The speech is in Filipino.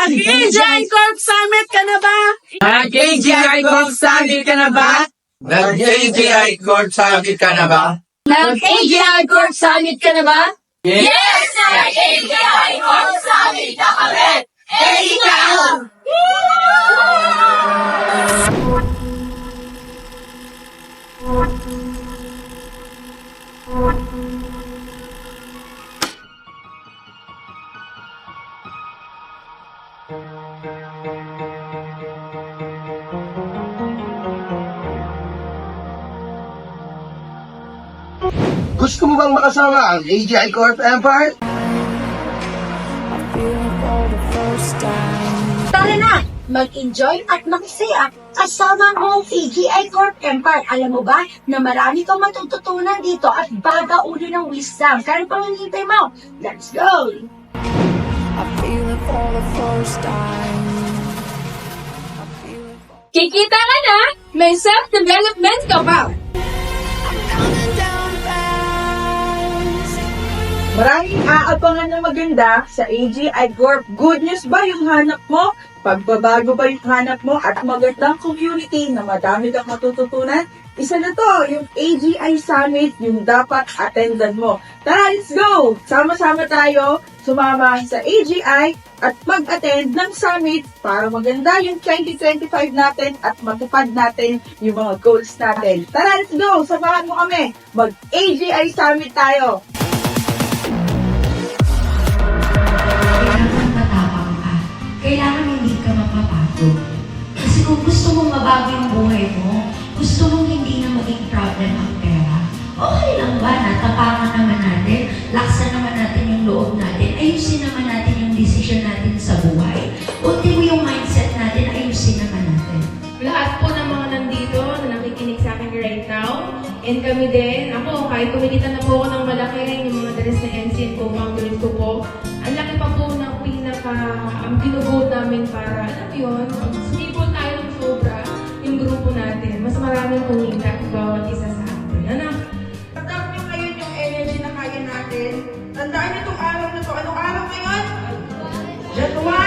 Mag-AGI Corp Summit ka na ba? Mag-AGI Corp Summit ka na ba? Nag-AGI Court Summit ka na ba? Mag-AGI Corp Summit ka na ba? Yes! Mag-AGI Corp Summit ka kami! Eh, ikaw! Gusto mo bang makasama ang AGI Corp Empire? Tara na! Mag-enjoy at makisaya kasama ang AGI Corp Empire. Alam mo ba na marami kang matututunan dito at bagaulo ng wisdom. Kaya pa hinihintay mo? Let's go! I feel it for the first time. Kikita ka na? May self-development ka ba? Coming down fast. Maraming aabangan na maganda sa AGI Corp. Good news ba yung hanap mo? Pagbabago ba yung hanap mo at magandang community na madami kang matututunan? Isa na to, yung AGI Summit, yung dapat attendan mo. Tara, let's go! Sama-sama tayo, sumama sa AGI at mag-attend ng summit para maganda yung 2025 natin at matupad natin yung mga goals natin. Tara, let's go! Samahan mo kami! Mag-AGI Summit tayo! Kailangan matapang ka. Kailangan hindi ka mapapagod. Kasi kung gusto mong mabago yung buhay mo, gusto mong hindi na maging problem ang pera, okay lang ba? Natapangan naman natin, laksan naman natin yung loob natin, ayusin naman natin yung decision natin sa buhay. Unti mo yung mindset natin, ayusin naman natin. Lahat po ng mga nandito na nakikinig sa akin right now, and kami din, ako, kahit kumikita na po ako ng malaki, yung mga dalas na NCN ko, boundaries ko po, ang laki pa po ng ang binubuo namin para, alam mo yun, sumipol tayo ng sobra yung grupo natin. Mas maraming kumita bawat isa sa atin. Ano? Tandaan nyo ngayon yung energy na kaya natin. Tandaan nyo itong araw na to. Anong araw ngayon? January